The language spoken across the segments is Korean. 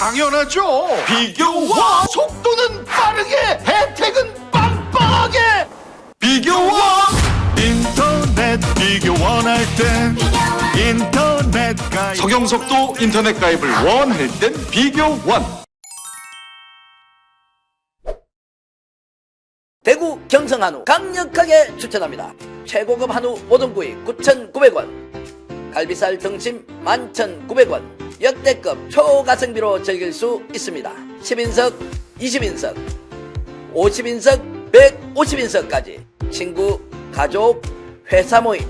당연하죠. 비교와 속도는 빠르게, 혜택은 빵빵하게. 비교와 인터넷 비교 원할 땐 인터넷 가입. 서경석도 인터넷 가입을 원할 땐 비교원. 대구 경성 한우 강력하게 추천합니다. 최고급 한우 모듬구이 9,900원, 갈비살 등심 11,900원, 역대급 초가성비로 즐길 수 있습니다. 10인석, 20인석, 50인석, 150인석까지 친구, 가족, 회사 모임,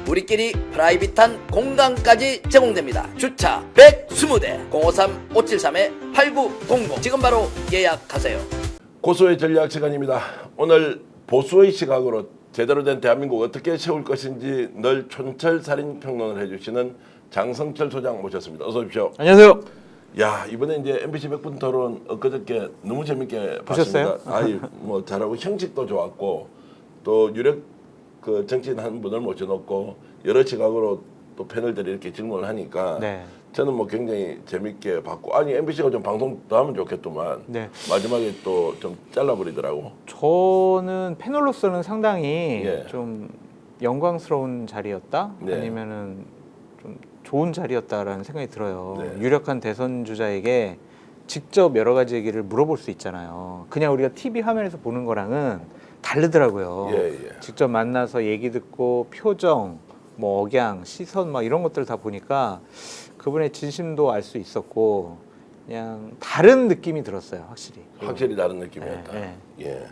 우리끼리 프라이빗한 공간까지 제공됩니다. 주차 120대 053-573-8900 지금 바로 예약하세요. 고소의 전략 시간입니다. 오늘 보수의 시각으로 제대로 된 대한민국 어떻게 세울 것인지 늘 촌철살인 평론을 해주시는 장성철 소장 모셨습니다. 어서 오십시오. 안녕하세요. 야, 이번에 이제 MBC 100분 토론 엊그저께 너무 재밌게 보셨어요? 봤습니다. 아이 뭐 잘하고 형식도 좋았고 또 유력 그 정치인 한 분을 모셔놓고 여러 시각으로 또 패널들이 이렇게 질문을 하니까 네. 저는 뭐 굉장히 재밌게 봤고, 아니 MBC가 좀 방송 더 하면 좋겠더만 네. 마지막에 또 좀 잘라버리더라고. 저는 패널로서는 상당히 예. 좀 영광스러운 자리였다? 네. 아니면은 좀 좋은 자리였다라는 생각이 들어요. 네. 유력한 대선 주자에게 직접 여러 가지 얘기를 물어볼 수 있잖아요. 그냥 우리가 TV 화면에서 보는 거랑은 다르더라고요. 예, 예. 직접 만나서 얘기 듣고 표정, 뭐 억양, 시선 막 이런 것들 다 보니까 그분의 진심도 알 수 있었고 그냥 다른 느낌이 들었어요, 확실히. 확실히 다른 느낌이었다. 네, 예.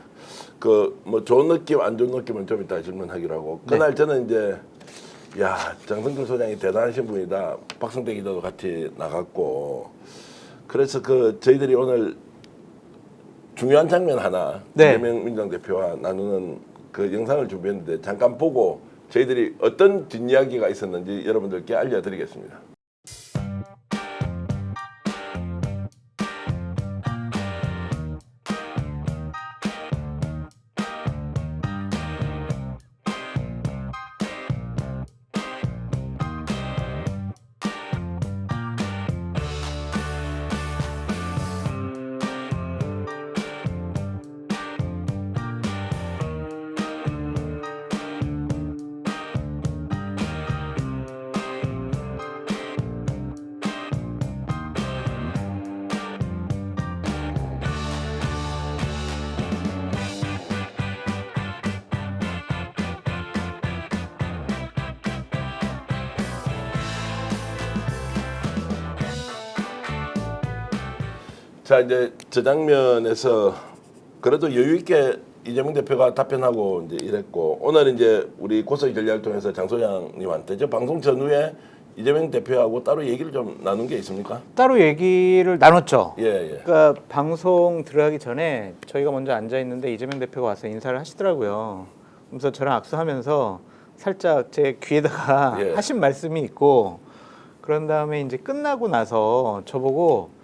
그 뭐 좋은 느낌, 안 좋은 느낌은 좀 이따 질문하기로 하고. 네. 그날 저는 이제 야, 장성철 소장이 대단하신 분이다. 박성대 기자도 같이 나갔고. 그래서 그 저희들이 오늘 중요한 장면 하나 네. 이재명 민주당 대표와 나누는 그 영상을 준비했는데 잠깐 보고 저희들이 어떤 뒷이야기가 있었는지 여러분들께 알려드리겠습니다. 자, 이제 저 장면에서 그래도 여유 있게 이재명 대표가 답변하고 이제 이랬고, 오늘 이제 우리 고소의 전략을 통해서 장 소장님한테 저 방송 전후에 이재명 대표하고 따로 얘기를 좀 나눈 게 있습니까? 따로 얘기를 나눴죠. 예, 예. 그러니까 방송 들어가기 전에 저희가 먼저 앉아 있는데 이재명 대표가 와서 인사를 하시더라고요. 그래서 저랑 악수하면서 살짝 제 귀에다가 예. 하신 말씀이 있고, 그런 다음에 이제 끝나고 나서 저보고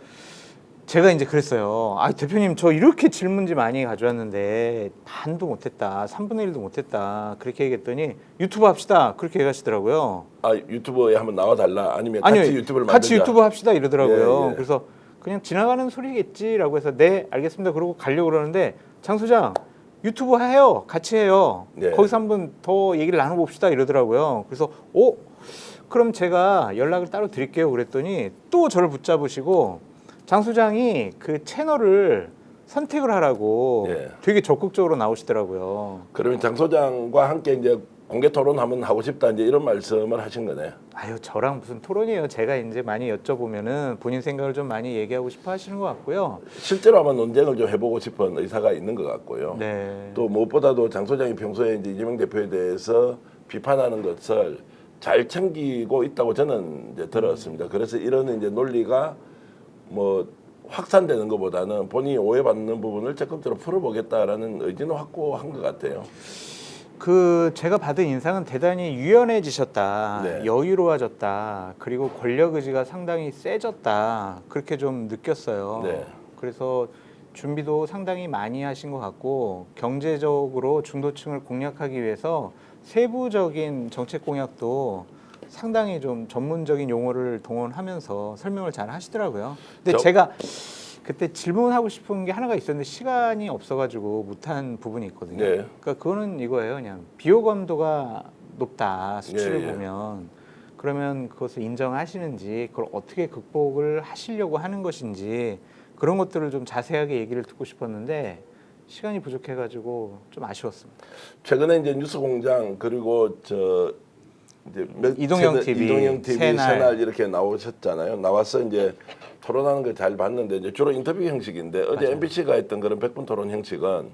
제가 이제 그랬어요. 아, 대표님 저 이렇게 질문지 많이 가져왔는데 반도 못했다, 3분의 1도 못했다, 그렇게 얘기했더니 유튜브 합시다, 그렇게 얘기하시더라고요. 아, 유튜브에 한번 나와달라, 아니면 같이 아니요, 유튜브를 만들자. 같이 유튜브 합시다 이러더라고요. 예, 예. 그래서 그냥 지나가는 소리겠지라고 해서 네 알겠습니다 그러고 가려고 그러는데, 장 소장 유튜브 해요, 같이 해요, 예. 거기서 한번 더 얘기를 나눠봅시다 이러더라고요. 그래서 그럼 제가 연락을 따로 드릴게요 그랬더니 또 저를 붙잡으시고 장 소장이 그 채널을 선택을 하라고 예. 되게 적극적으로 나오시더라고요. 그러면 장 소장과 함께 이제 공개 토론 한번 하고 싶다, 이제 이런 말씀을 하신 거네. 아유, 저랑 무슨 토론이에요. 제가 이제 많이 여쭤보면은 본인 생각을 좀 많이 얘기하고 싶어 하시는 것 같고요. 실제로 한번 논쟁을 좀 해보고 싶은 의사가 있는 것 같고요. 네. 또 무엇보다도 장 소장이 평소에 이제 이재명 대표에 대해서 비판하는 것을 잘 챙기고 있다고 저는 이제 들었습니다. 그래서 이런 이제 논리가 뭐 확산되는 것보다는 본인이 오해받는 부분을 적극적으로 풀어보겠다라는 의지는 확고한 것 같아요. 그 제가 받은 인상은 대단히 유연해지셨다, 네. 여유로워졌다, 그리고 권력 의지가 상당히 세졌다, 그렇게 좀 느꼈어요. 네. 그래서 준비도 상당히 많이 하신 것 같고, 경제적으로 중도층을 공략하기 위해서 세부적인 정책 공약도 상당히 좀 전문적인 용어를 동원하면서 설명을 잘 하시더라고요. 근데 저- 제가 그때 질문하고 싶은 게 하나가 있었는데 시간이 없어가지고 못한 부분이 있거든요. 네. 그러니까 그거는 이거예요. 그냥 비호감도가 높다 수치를 예, 예. 보면 그러면 그것을 인정하시는지 그걸 어떻게 극복을 하시려고 하는 것인지 그런 것들을 좀 자세하게 얘기를 듣고 싶었는데 시간이 부족해가지고 좀 아쉬웠습니다. 최근에 이제 뉴스공장 그리고 저 이제 이동형 TV, 이동형 TV 새날. 새날 이렇게 나오셨잖아요. 나와서 이제 토론하는 걸 잘 봤는데 이제 주로 인터뷰 형식인데 어제 맞아요. MBC가 했던 그런 100분 토론 형식은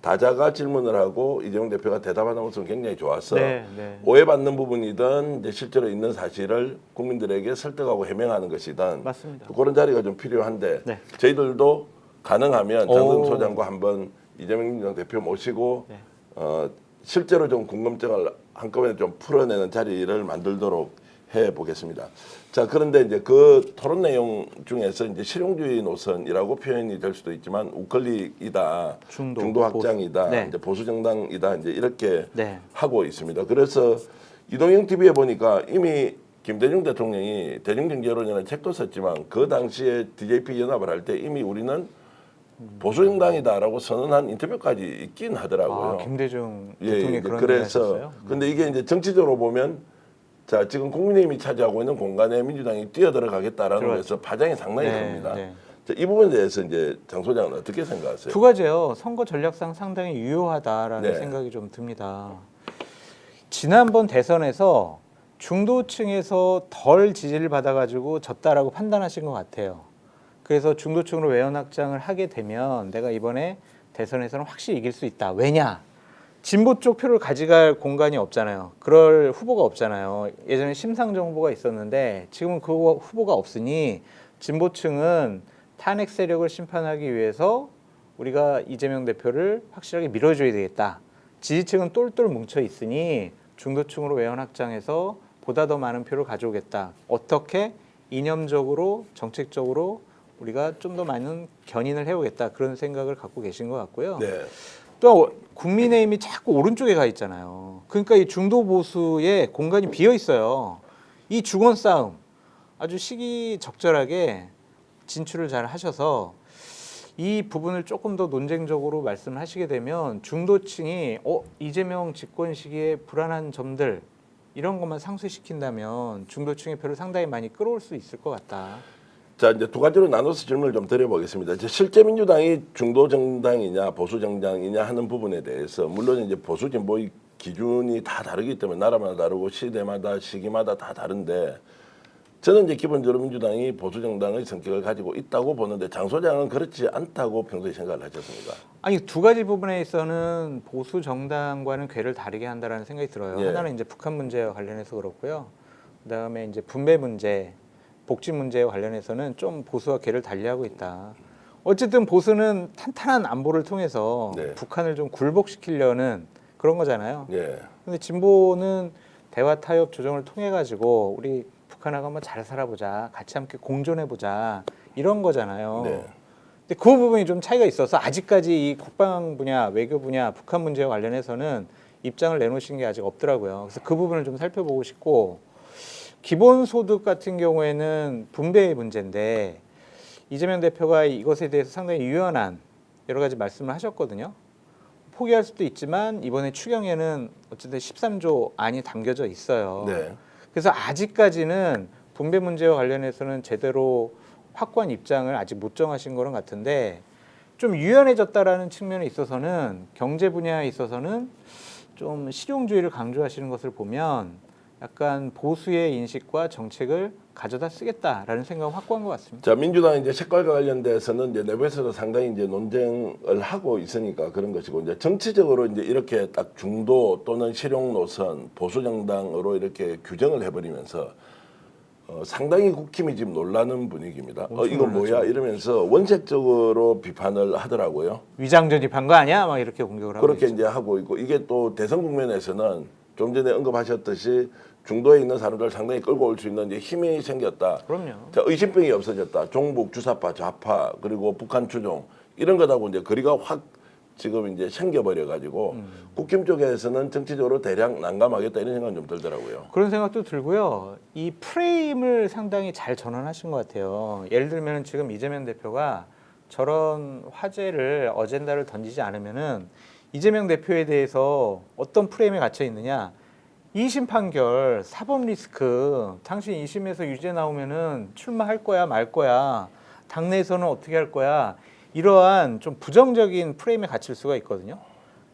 다자가 질문을 하고 이재명 대표가 대답하는 모습은 굉장히 좋았어. 네, 네. 오해받는 부분이든 이제 실제로 있는 사실을 국민들에게 설득하고 해명하는 것이든 맞습니다. 그런 자리가 좀 필요한데 네. 저희들도 가능하면 오. 장선 소장과 한번 이재명 대표 모시고 네. 실제로 좀 궁금증을 한꺼번에 좀 풀어내는 자리를 만들도록 해 보겠습니다. 자, 그런데 이제 그 토론 내용 중에서 이제 실용주의 노선이라고 표현이 될 수도 있지만 우클릭이다, 중도, 확장이다, 보수. 네. 이제 보수 정당이다, 이제 이렇게 네. 하고 있습니다. 그래서 이동형 TV에 보니까 이미 김대중 대통령이 대중경제론이라는 책도 썼지만 그 당시에 DJP 연합을 할 때 이미 우리는 보수 정당이다라고 선언한 인터뷰까지 있긴 하더라고요. 아, 김대중 예, 대통령이 이제 그런 그래서 얘기 하셨어요? 근데 이게 이제 정치적으로 보면 자 지금 국민의힘이 차지하고 있는 공간에 민주당이 뛰어들어가겠다라는 들어갔죠. 것에서 파장이 상당히 네, 큽니다. 네. 자, 이 부분에 대해서 이제 장 소장은 어떻게 생각하세요? 두 가지요. 선거 전략상 상당히 유효하다라는 네. 생각이 좀 듭니다. 지난번 대선에서 중도층에서 덜 지지를 받아가지고 졌다라고 판단하신 것 같아요. 그래서 중도층으로 외연 확장을 하게 되면 내가 이번에 대선에서는 확실히 이길 수 있다. 왜냐? 진보 쪽 표를 가져갈 공간이 없잖아요. 그럴 후보가 없잖아요. 예전에 심상정 후보가 있었는데 지금은 그 후보가 없으니 진보층은 탄핵 세력을 심판하기 위해서 우리가 이재명 대표를 확실하게 밀어줘야 되겠다. 지지층은 똘똘 뭉쳐 있으니 중도층으로 외연 확장해서 보다 더 많은 표를 가져오겠다. 어떻게 이념적으로 정책적으로 우리가 좀 더 많은 견인을 해오겠다. 그런 생각을 갖고 계신 것 같고요. 네. 또 국민의힘이 자꾸 오른쪽에 가 있잖아요. 그러니까 이 중도 보수의 공간이 비어 있어요. 이 주권 싸움 아주 시기적절하게 진출을 잘 하셔서 이 부분을 조금 더 논쟁적으로 말씀을 하시게 되면 중도층이 이재명 집권 시기에 불안한 점들 이런 것만 상쇄시킨다면 중도층의 표를 상당히 많이 끌어올 수 있을 것 같다. 자 이제 두 가지로 나눠서 질문을 좀 드려보겠습니다. 이제 실제 민주당이 중도 정당이냐 보수 정당이냐 하는 부분에 대해서 물론 이제 보수 진보의 기준이 다 다르기 때문에 나라마다 다르고 시대마다 시기마다 다 다른데 저는 이제 기본적으로 민주당이 보수 정당의 성격을 가지고 있다고 보는데 장 소장은 그렇지 않다고 평소에 생각을 하셨습니까? 아니 두 가지 부분에 있어서는 보수 정당과는 궤를 다르게 한다라는 생각이 들어요. 예. 하나는 이제 북한 문제와 관련해서 그렇고요. 그다음에 이제 분배 문제, 복지 문제와 관련해서는 좀 보수와 궤를 달리하고 있다. 어쨌든 보수는 탄탄한 안보를 통해서 네. 북한을 좀 굴복시키려는 그런 거잖아요. 예. 근데 진보는 대화 타협 조정을 통해 가지고 우리 북한하고 한번 잘 살아보자, 같이 함께 공존해 보자 이런 거잖아요. 네. 근데 그 부분이 좀 차이가 있어서 아직까지 이 국방 분야, 외교 분야, 북한 문제와 관련해서는 입장을 내놓으신 게 아직 없더라고요. 그래서 그 부분을 좀 살펴보고 싶고 기본소득 같은 경우에는 분배의 문제인데 이재명 대표가 이것에 대해서 상당히 유연한 여러 가지 말씀을 하셨거든요. 포기할 수도 있지만 이번에 추경에는 어쨌든 13조 안이 담겨져 있어요. 네. 그래서 아직까지는 분배 문제와 관련해서는 제대로 확고한 입장을 아직 못 정하신 거는 같은데 좀 유연해졌다라는 측면에 있어서는 경제 분야에 있어서는 좀 실용주의를 강조하시는 것을 보면 약간 보수의 인식과 정책을 가져다 쓰겠다라는 생각은 확고한 것 같습니다. 자 민주당 이제 색깔과 관련돼서는 이제 내부에서도 상당히 이제 논쟁을 하고 있으니까 그런 것이고 이제 정치적으로 이제 이렇게 딱 중도 또는 실용 노선 보수 정당으로 이렇게 규정을 해버리면서 상당히 국힘이 지금 놀라는 분위기입니다. 이거 뭐야 이러면서 원색적으로 비판을 하더라고요. 위장 전입한 거 아니야? 막 이렇게 공격을 하고 그렇게 있죠. 이제 하고 있고 이게 또 대선 국면에서는 좀 전에 언급하셨듯이 중도에 있는 사람들 상당히 끌고 올 수 있는 이제 힘이 생겼다. 그럼요. 자, 의심병이 없어졌다. 종북, 주사파, 좌파 그리고 북한 추종 이런 것하고 이제 거리가 확 지금 이제 생겨버려 가지고 국힘 쪽에서는 정치적으로 대략 난감하겠다 이런 생각은 좀 들더라고요. 그런 생각도 들고요. 이 프레임을 상당히 잘 전환하신 것 같아요. 예를 들면 지금 이재명 대표가 저런 화제를 어젠다를 던지지 않으면은 이재명 대표에 대해서 어떤 프레임에 갇혀 있느냐? 2심 판결, 사법 리스크, 당신 2심에서 유죄 나오면은 출마할 거야, 말 거야, 당내에서는 어떻게 할 거야, 이러한 좀 부정적인 프레임에 갇힐 수가 있거든요.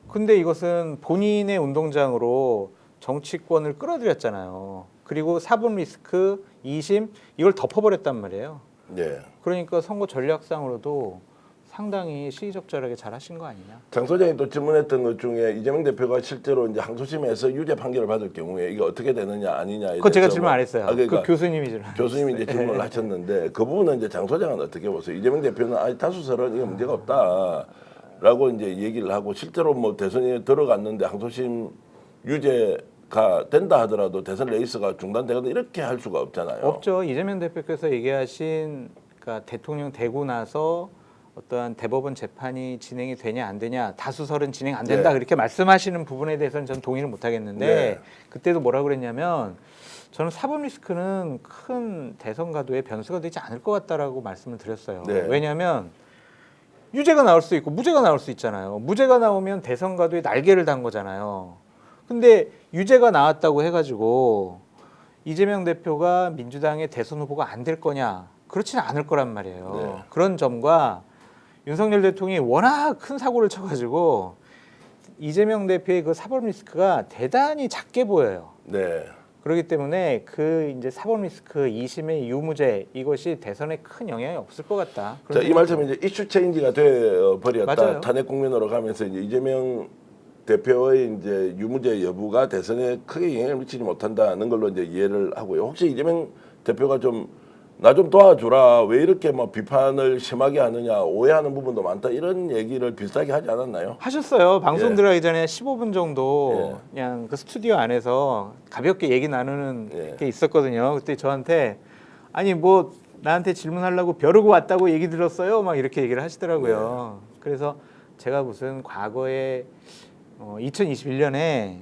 근데 이것은 본인의 운동장으로 정치권을 끌어들였잖아요. 그리고 사법 리스크, 2심, 이걸 덮어버렸단 말이에요. 예. 그러니까 선거 전략상으로도 상당히 시의적절하게 잘 하신 거 아니냐. 장 소장이 또 질문했던 것 중에 이재명 대표가 실제로 이제 항소심에서 유죄 판결을 받을 경우에 이게 어떻게 되느냐 아니냐에 그거 제가 대해서 질문 안 했어요. 그러니까 그 교수님이 질문. 교수님이 이제 질문을 하셨는데 그 부분은 이제 장 소장은 어떻게 보세요? 이재명 대표는 아니 다수설은 이게 문제가 없다라고 이제 얘기를 하고 실제로 뭐 대선에 들어갔는데 항소심 유죄가 된다 하더라도 대선 레이스가 중단되거나 이렇게 할 수가 없잖아요. 없죠. 이재명 대표께서 얘기하신 그러니까 대통령 되고 나서 어떠한 대법원 재판이 진행이 되냐 안 되냐 다수설은 진행 안 된다 네. 그렇게 말씀하시는 부분에 대해서는 저는 동의를 못 하겠는데 네. 그때도 뭐라고 그랬냐면 저는 사법 리스크는 큰 대선 가도에 변수가 되지 않을 것 같다라고 말씀을 드렸어요. 네. 왜냐하면 유죄가 나올 수 있고 무죄가 나올 수 있잖아요. 무죄가 나오면 대선 가도에 날개를 단 거잖아요. 근데 유죄가 나왔다고 해가지고 이재명 대표가 민주당의 대선 후보가 안 될 거냐? 그렇지는 않을 거란 말이에요. 네. 그런 점과 윤석열 대통령이 워낙 큰 사고를 쳐가지고 이재명 대표의 그 사법 리스크가 대단히 작게 보여요. 네. 그렇기 때문에 그 이제 사법 리스크 2심의 유무죄 이것이 대선에 큰 영향이 없을 것 같다. 자, 이 말씀은 이제 이슈 체인지가 돼 버렸다. 맞아요. 탄핵 국면으로 가면서 이제 이재명 대표의 이제 유무죄 여부가 대선에 크게 영향을 미치지 못한다는 걸로 이제 이해를 하고요. 혹시 이재명 대표가 좀 나 좀 도와주라. 왜 이렇게 뭐 비판을 심하게 하느냐. 오해하는 부분도 많다. 이런 얘기를 비슷하게 하지 않았나요? 하셨어요. 방송 예. 들어가기 전에 15분 정도 예. 그냥 그 스튜디오 안에서 가볍게 얘기 나누는 예. 게 있었거든요. 그때 저한테 아니 뭐 나한테 질문하려고 벼르고 왔다고 얘기 들었어요. 막 이렇게 얘기를 하시더라고요. 그래서 제가 무슨 과거에 2021년에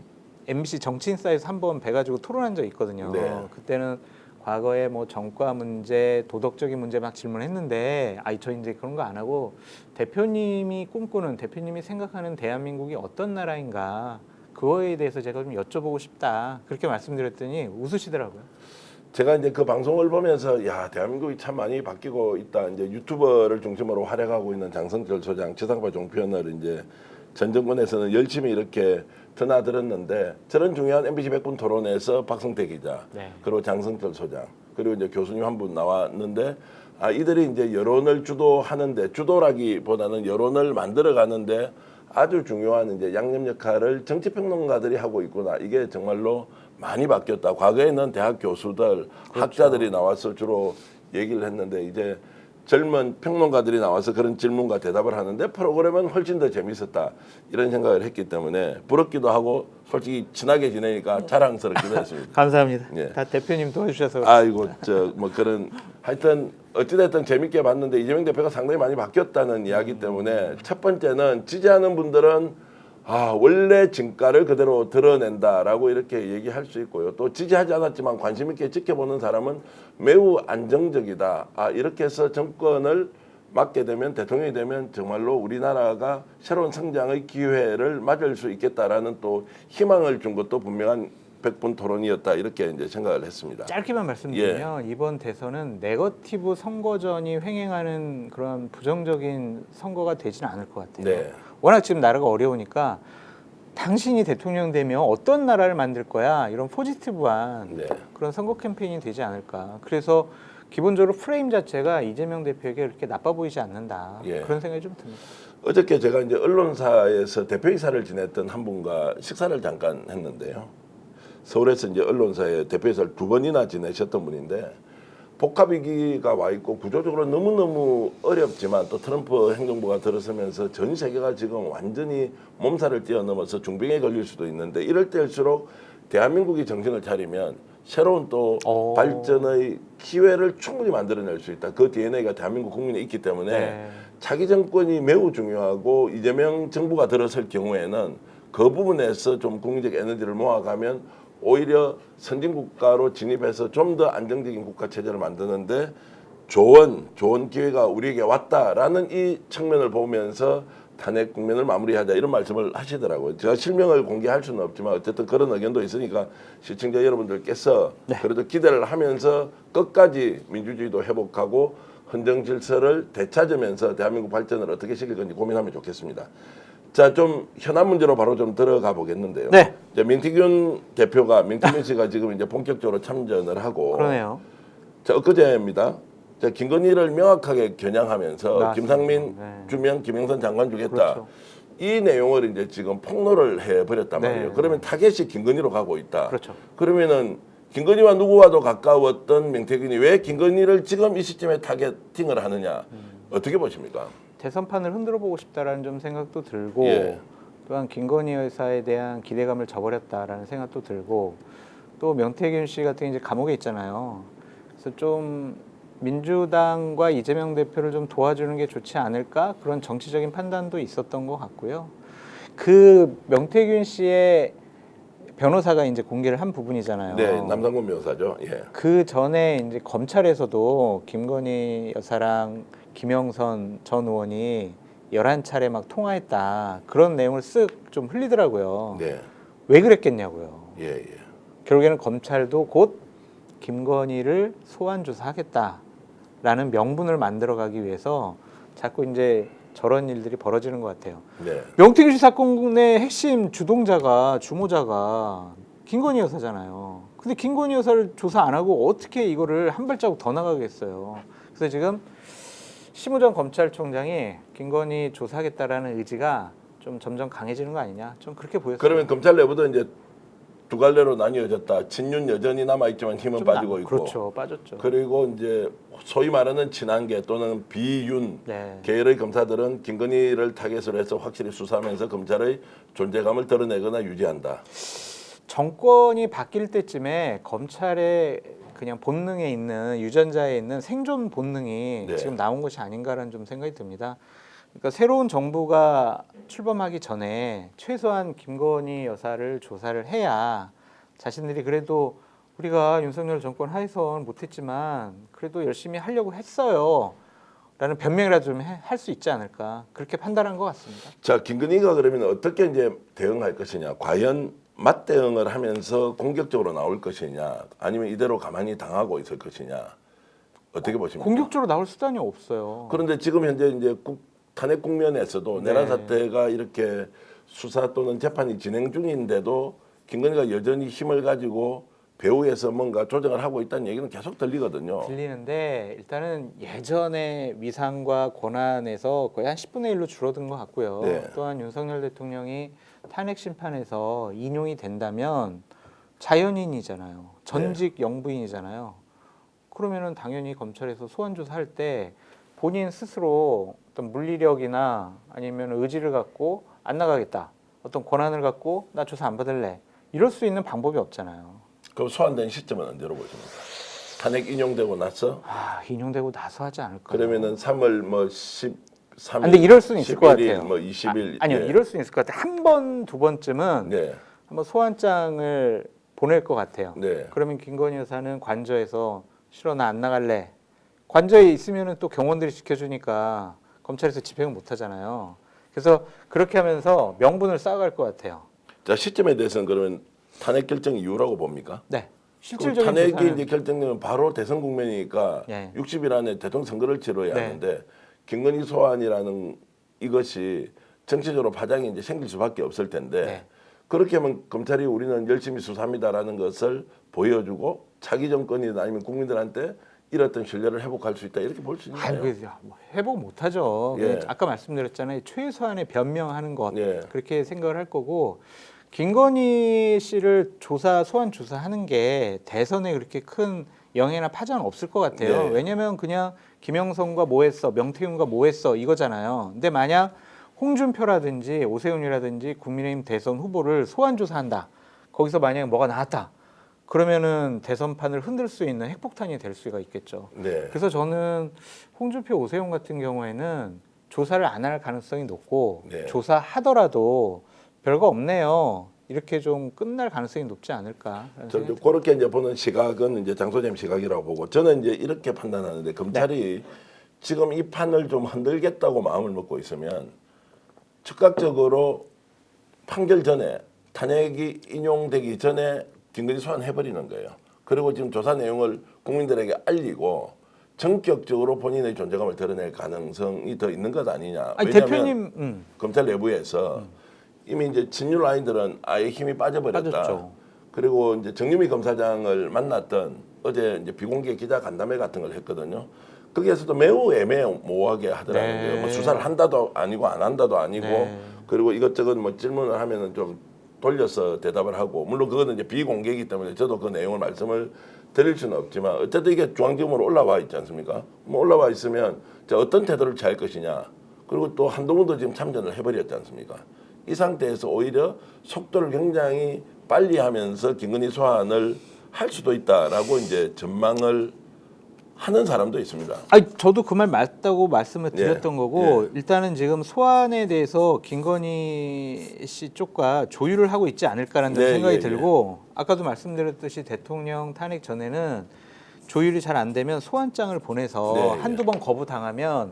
MBC 정치인사에서 한번 뵈가지고 토론한 적 있거든요. 네. 그때는 과거에 뭐 정과 문제, 도덕적인 문제 막 질문했는데, 저 이제 그런 거 안 하고 대표님이 꿈꾸는, 대표님이 생각하는 대한민국이 어떤 나라인가 그거에 대해서 제가 좀 여쭤보고 싶다 그렇게 말씀드렸더니 웃으시더라고요. 제가 이제 그 방송을 보면서 야 대한민국이 참 많이 바뀌고 있다. 이제 유튜버를 중심으로 활약하고 있는 장성철 소장, 지상파 종편을 이제 전 정권에서는 열심히 이렇게 드나들었는데 저런 중요한 MBC 100분 토론에서 박성태 기자, 네. 그리고 장성철 소장, 그리고 이제 교수님 한 분 나왔는데 이들이 이제 여론을 주도하는데 주도라기보다는 여론을 만들어가는데 아주 중요한 이제 양념 역할을 정치평론가들이 하고 있구나. 이게 정말로 많이 바뀌었다. 과거에는 대학 교수들, 학자들이 나와서 주로 얘기를 했는데 이제 젊은 평론가들이 나와서 그런 질문과 대답을 하는데 프로그램은 훨씬 더 재밌었다. 이런 생각을 했기 때문에 부럽기도 하고 솔직히 친하게 지내니까 자랑스럽기도 했습니다. 감사합니다. 예. 다 대표님 도와주셔서. 아이고 뭐 그런 하여튼 어찌됐든 재밌게 봤는데 이재명 대표가 상당히 많이 바뀌었다는 이야기 때문에 첫 번째는 지지하는 분들은 원래 진가를 그대로 드러낸다라고 이렇게 얘기할 수 있고요. 또 지지하지 않았지만 관심 있게 지켜보는 사람은 매우 안정적이다. 이렇게 해서 정권을 맡게 되면 대통령이 되면 정말로 우리나라가 새로운 성장의 기회를 맞을 수 있겠다라는 또 희망을 준 것도 분명한 100분 토론이었다. 이렇게 이제 생각을 했습니다. 짧게만 말씀드리면 이번 대선은 네거티브 선거전이 횡행하는 그런 부정적인 선거가 되지는 않을 것 같아요. 네. 워낙 지금 나라가 어려우니까 당신이 대통령 되면 어떤 나라를 만들 거야 이런 포지티브한 네. 그런 선거 캠페인이 되지 않을까. 그래서 기본적으로 프레임 자체가 이재명 대표에게 그렇게 나빠 보이지 않는다. 예. 그런 생각이 좀 듭니다. 어저께 제가 이제 언론사에서 대표이사를 지냈던 한 분과 식사를 잠깐 했는데요. 서울에서 이제 언론사에 대표이사를 2번이나 지내셨던 분인데 복합위기가 와 있고 구조적으로 너무너무 어렵지만 또 트럼프 행정부가 들어서면서 전 세계가 지금 완전히 몸살을 뛰어넘어서 중병에 걸릴 수도 있는데 이럴 때일수록 대한민국이 정신을 차리면 새로운 또 오. 발전의 기회를 충분히 만들어낼 수 있다. 그 DNA가 대한민국 국민에 있기 때문에 네. 차기 정권이 매우 중요하고 이재명 정부가 들어설 경우에는 그 부분에서 좀 국민적 에너지를 모아가면 오히려 선진국가로 진입해서 좀 더 안정적인 국가 체제를 만드는데 좋은 기회가 우리에게 왔다라는 이 측면을 보면서 탄핵 국면을 마무리하자 이런 말씀을 하시더라고요. 제가 실명을 공개할 수는 없지만 어쨌든 그런 의견도 있으니까 시청자 여러분들께서 그래도 기대를 하면서 끝까지 민주주의도 회복하고 헌정 질서를 되찾으면서 대한민국 발전을 어떻게 시킬 건지 고민하면 좋겠습니다. 자, 좀 현안 문제로 바로 좀 들어가 보겠는데요. 네. 이제 민태균 씨가 지금 이제 본격적으로 참전을 하고 그러네요. 자, 엊그제입니다. 자, 김건희를 명확하게 겨냥하면서 맞습니다. 김상민 네. 주면 김영선 장관 주겠다. 그렇죠. 이 내용을 이제 지금 폭로를 해버렸단 네. 말이에요. 그러면 타겟이 김건희로 가고 있다. 그렇죠. 그러면은 김건희와 누구와도 가까웠던 명태균이 왜 김건희를 지금 이 시점에 타겟팅을 하느냐. 어떻게 보십니까? 대선판을 흔들어 보고 싶다라는 좀 생각도 들고 예. 또한 김건희 여사에 대한 기대감을 저버렸다라는 생각도 들고 또 명태균 씨 같은 이제 감옥에 있잖아요. 그래서 좀 민주당과 이재명 대표를 좀 도와주는 게 좋지 않을까 그런 정치적인 판단도 있었던 것 같고요. 그 명태균 씨의 변호사가 이제 공개를 한 부분이잖아요. 네, 남상권 변호사죠. 예. 그 전에 이제 검찰에서도 김건희 여사랑 김영선 전 의원이 11차례 막 통화했다. 그런 내용을 쓱 좀 흘리더라고요. 네. 왜 그랬겠냐고요. 예, 예. 결국에는 검찰도 곧 김건희를 소환 조사하겠다라는 명분을 만들어가기 위해서 자꾸 이제 저런 일들이 벌어지는 것 같아요. 네. 명태균 씨 사건의 핵심 주모자가 김건희 여사잖아요. 근데 김건희 여사를 조사 안 하고 어떻게 이거를 한 발자국 더 나가겠어요. 그래서 지금 심우정 검찰총장이 김건희 조사하겠다라는 의지가 좀 점점 강해지는 거 아니냐? 좀 그렇게 보였어요. 그러면 검찰 내부도 이제 두 갈래로 나뉘어졌다. 친윤 여전히 남아있지만 힘은 빠지고 있고. 그렇죠. 빠졌죠. 그리고 이제 소위 말하는 친한계 또는 비윤 네. 계열의 검사들은 김건희를 타겟으로 해서 확실히 수사하면서 검찰의 존재감을 드러내거나 유지한다. 정권이 바뀔 때쯤에 검찰의 그냥 본능에 있는 유전자에 있는 생존 본능이 네. 지금 나온 것이 아닌가라는 좀 생각이 듭니다. 그러니까 새로운 정부가 출범하기 전에 최소한 김건희 여사를 조사를 해야 자신들이 그래도 우리가 윤석열 정권 하에선 못했지만 그래도 열심히 하려고 했어요. 라는 변명이라도 좀 할 수 있지 않을까 그렇게 판단한 것 같습니다. 자, 김건희가 그러면 어떻게 이제 대응할 것이냐? 과연 맞대응을 하면서 공격적으로 나올 것이냐? 아니면 이대로 가만히 당하고 있을 것이냐? 어떻게 보십니까? 공격적으로 나올 수단이 없어요. 그런데 지금 현재 이제 탄핵 국면에서도 네. 내란 사태가 이렇게 수사 또는 재판이 진행 중인데도 김건희가 여전히 힘을 가지고 배후에서 뭔가 조정을 하고 있다는 얘기는 계속 들리거든요. 들리는데 일단은 예전의 위상과 권한에서 거의 한 10분의 1로 줄어든 것 같고요. 네. 또한 윤석열 대통령이 탄핵 심판에서 인용이 된다면 자연인이잖아요. 전직 영부인이잖아요. 그러면은 당연히 검찰에서 소환 조사할 때 본인 스스로 어떤 물리력이나 아니면 의지를 갖고 안 나가겠다. 어떤 권한을 갖고 나 조사 안 받을래. 이럴 수 있는 방법이 없잖아요. 그럼 소환된 시점은 언제로 보십니까? 탄핵 인용되고 나서 인용되고 나서 하지 않을까? 그러면은 3월 뭐 13일. 근데 이럴 수는 있을 것 같아요. 뭐 20일. 아니요, 예. 이럴 수는 있을 것 같아요. 한 번, 두 번쯤은 네. 한번 소환장을 보낼 것 같아요. 네. 그러면 김건희 여사는 관저에서 싫어 나 안 나갈래. 관저에 있으면은 또 경호원들이 지켜주니까 검찰에서 집행을 못 하잖아요. 그래서 그렇게 하면서 명분을 쌓아갈 것 같아요. 자, 시점에 대해서는 그러면 탄핵 결정 이후라고 봅니까? 네. 그럼 실질적인 탄핵이 조사는 이제 결정되면 바로 대선 국면이니까 예. 60일 안에 대통령 선거를 치러야 네. 하는데 김건희 소환이라는 이것이 정치적으로 파장이 이제 생길 수밖에 없을 텐데 네. 그렇게 하면 검찰이 우리는 열심히 수사합니다라는 것을 보여주고 차기 정권이나 아니면 국민들한테 이랬던 신뢰를 회복할 수 있다 이렇게 볼 수 있나요? 회복 못하죠. 예. 아까 말씀드렸잖아요. 최소한의 변명하는 것 예. 그렇게 생각을 할 거고 김건희 씨를 소환 조사하는 게 대선에 그렇게 큰 영향이나 파장은 없을 것 같아요. 네. 왜냐하면 그냥 김영선과 뭐했어, 명태균과 뭐했어 이거잖아요. 근데 만약 홍준표라든지 오세훈이라든지 국민의힘 대선 후보를 소환 조사한다. 거기서 만약에 뭐가 나왔다. 그러면은 대선판을 흔들 수 있는 핵폭탄이 될 수가 있겠죠. 네. 그래서 저는 홍준표, 오세훈 같은 경우에는 조사를 안 할 가능성이 높고 네. 조사하더라도 별거 없네요. 이렇게 좀 끝날 가능성이 높지 않을까. 저도 그렇게 이제 보는 시각은 이제 장 소장님 시각이라고 보고 저는 이제 이렇게 판단하는데 검찰이 지금 이 판을 좀 흔들겠다고 마음을 먹고 있으면 즉각적으로 판결 전에 탄핵이 인용되기 전에 김건희 소환해버리는 거예요. 그리고 지금 조사 내용을 국민들에게 알리고 전격적으로 본인의 존재감을 드러낼 가능성이 더 있는 것 아니냐. 아니, 왜냐하면 대표님 검찰 내부에서 이미 이제 친윤 라인들은 아예 힘이 빠져버렸다. 빠졌죠. 그리고 이제 정유미 검사장을 만났던 어제 이제 비공개 기자 간담회 같은 걸 했거든요. 거기에서도 매우 애매모호하게 하더라고요. 네. 뭐 수사를 한다도 아니고 안 한다도 아니고 네. 그리고 이것저것 뭐 질문을 하면은 좀 돌려서 대답을 하고 물론 그거는 이제 비공개이기 때문에 저도 그 내용을 말씀을 드릴 수는 없지만 어쨌든 이게 중앙지검으로 올라와 있지 않습니까? 뭐 올라와 있으면 자, 어떤 태도를 취할 것이냐 그리고 또 한동훈도 지금 참전을 해버렸지 않습니까? 이 상태에서 오히려 속도를 굉장히 빨리 하면서 김건희 소환을 할 수도 있다라고 이제 전망을 하는 사람도 있습니다. 아니, 저도 그 말 맞다고 말씀을 드렸던 예, 거고 일단은 지금 소환에 대해서 김건희 씨 쪽과 조율을 하고 있지 않을까라는 네, 생각이 예, 들고 아까도 말씀드렸듯이 대통령 탄핵 전에는 조율이 잘 안 되면 소환장을 보내서 네, 한두 번 거부당하면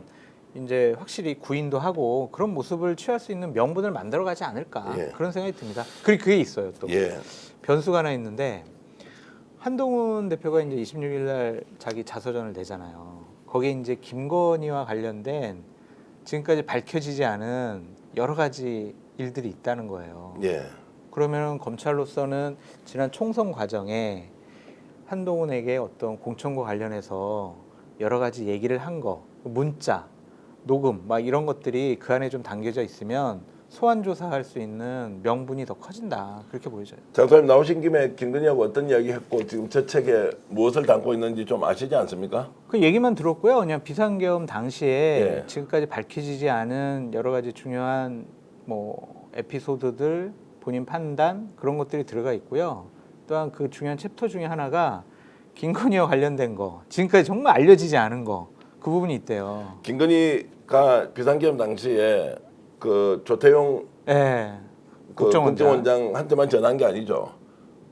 이제 확실히 구인도 하고 그런 모습을 취할 수 있는 명분을 만들어가지 않을까 예. 그런 생각이 듭니다. 그리고 그게 있어요 또 예. 변수가 하나 있는데 한동훈 대표가 이제 26일 날 자기 자서전을 내잖아요. 거기에 이제 김건희와 관련된 지금까지 밝혀지지 않은 여러 가지 일들이 있다는 거예요. 예. 그러면 검찰로서는 지난 총선 과정에 한동훈에게 어떤 공천과 관련해서 여러 가지 얘기를 한 거, 문자, 녹음 막 이런 것들이 그 안에 좀 담겨져 있으면 소환 조사할 수 있는 명분이 더 커진다 그렇게 보여져요. 장소님 나오신 김에 김건희하고 어떤 이야기 했고 지금 저 책에 무엇을 담고 있는지 좀 아시지 않습니까? 그 얘기만 들었고요. 그냥 비상계엄 당시에 예. 지금까지 밝혀지지 않은 여러 가지 중요한 뭐 에피소드들, 본인 판단 그런 것들이 들어가 있고요. 또한 그 중요한 챕터 중에 하나가 김건희와 관련된 거, 지금까지 정말 알려지지 않은 거, 그 부분이 있대요. 김건희가 비상계엄 당시에 그 조태용 예. 그 국정원장. 국정원장한테만 전한 게 아니죠.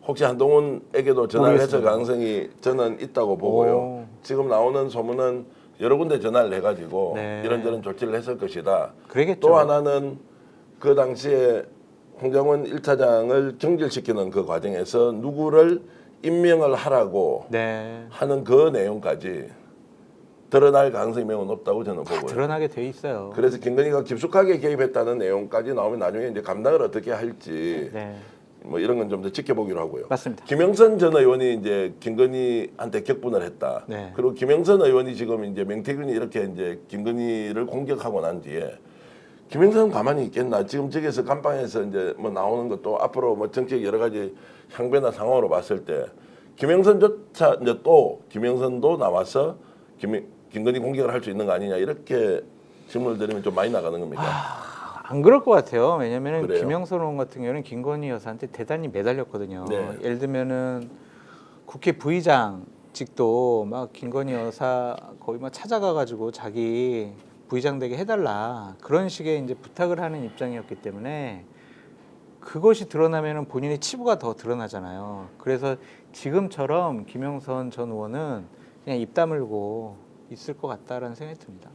혹시 한동훈에게도 전화를 했을 모르겠습니다. 가능성이 저는 있다고 보고요. 오. 지금 나오는 소문은 여러 군데 전화를 해가지고 네. 이런저런 조치를 했을 것이다. 그러겠죠. 또 하나는 그 당시에 홍장원 1차장을 경질시키는 그 과정에서 누구를 임명을 하라고 네. 하는 그 내용까지 드러날 가능성이 매우 높다고 저는 다 보고요. 드러나게 돼 있어요. 그래서 김건희가 깊숙하게 개입했다는 내용까지 나오면 나중에 이제 감당을 어떻게 할지 네. 뭐 이런 건 좀 더 지켜보기로 하고요. 맞습니다. 김영선 전 의원이 이제 김건희한테 격분을 했다. 네. 그리고 김영선 의원이 지금 이제 명태균이 이렇게 이제 김건희를 공격하고 난 뒤에 김영선은 가만히 있겠나? 지금 저기서 감방에서 이제 뭐 나오는 것도 앞으로 뭐 정책 여러 가지 향배나 상황으로 봤을 때 김영선조차 이제 또 김영선도 나와서 김건희 공격을 할 수 있는 거 아니냐 이렇게 질문을 드리면 좀 많이 나가는 겁니다. 안 그럴 것 같아요. 왜냐하면 그래요? 김영선 의원 같은 경우는 김건희 여사한테 대단히 매달렸거든요. 네. 예를 들면은 국회 부의장직도 막 김건희 여사 거의 막 찾아가가지고 자기 부의장 되게 해달라 그런 식의 이제 부탁을 하는 입장이었기 때문에 그것이 드러나면은 본인의 치부가 더 드러나잖아요. 그래서 지금처럼 김영선 전 의원은 그냥 입 다물고 있을 것 같다라는 생각이 듭니다.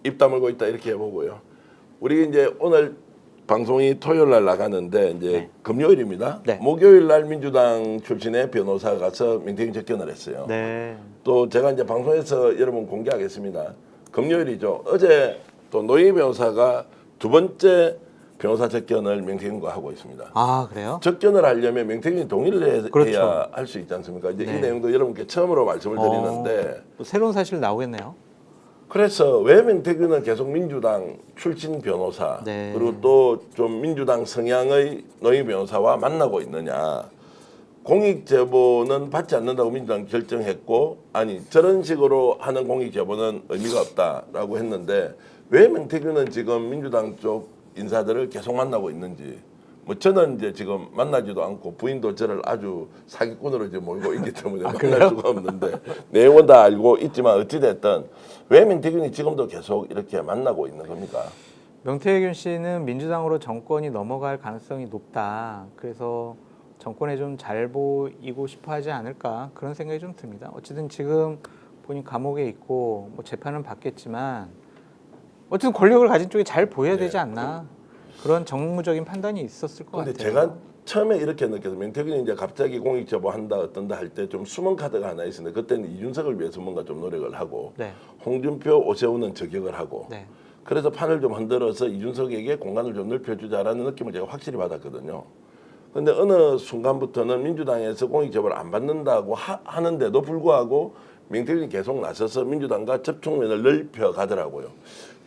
입 다물고 있다 이렇게 해보고요. 우리 이제 오늘 방송이 토요일 날 나가는데 이제 네. 금요일입니다. 네. 목요일 날 민주당 출신의 변호사가 가서 명태균 접견을 했어요. 네. 또 제가 이제 방송에서 여러분 공개하겠습니다. 금요일이죠. 어제 또 노희 변호사가 두 번째 변호사 접견을 명태균과 하고 있습니다. 아 그래요? 접견을 하려면 명태균이 동의를 그렇죠. 해야 할 수 있지 않습니까? 이제 네. 이 내용도 여러분께 처음으로 말씀을 드리는데 또 새로운 사실 나오겠네요. 그래서 왜 명태균은 계속 민주당 출신 변호사 네. 그리고 또 좀 민주당 성향의 노희 변호사와 만나고 있느냐. 공익 제보는 받지 않는다고 민주당 결정했고 아니 저런 식으로 하는 공익 제보는 의미가 없다라고 했는데 왜 명태균은 지금 민주당 쪽 인사들을 계속 만나고 있는지 뭐 저는 이제 지금 만나지도 않고 부인도 저를 아주 사기꾼으로 이제 몰고 있기 때문에 만날 그래요? 수가 없는데 내용은 다 알고 있지만 어찌됐든 왜 민태균이 지금도 계속 이렇게 만나고 있는 겁니까? 명태균 씨는 민주당으로 정권이 넘어갈 가능성이 높다. 그래서 정권에 좀 잘 보이고 싶어 하지 않을까 그런 생각이 좀 듭니다. 어쨌든 지금 본인 감옥에 있고 뭐 재판은 받겠지만 어쨌든 권력을 가진 쪽이 잘 보여야 되지 않나 그런 정무적인 판단이 있었을 것 근데 같아요. 제가 처음에 이렇게 느껴서 민태균이 이제 갑자기 공익 제보한다 어떤다 할 때 좀 숨은 카드가 하나 있었는데 그때는 이준석을 위해서 뭔가 좀 노력을 하고 네. 홍준표, 오세훈은 저격을 하고 네. 그래서 판을 좀 흔들어서 이준석에게 공간을 좀 넓혀주자라는 느낌을 제가 확실히 받았거든요. 근데 어느 순간부터는 민주당에서 공익 제보를 안 받는다고 하는데도 불구하고 민태균이 계속 나서서 민주당과 접촉면을 넓혀 가더라고요.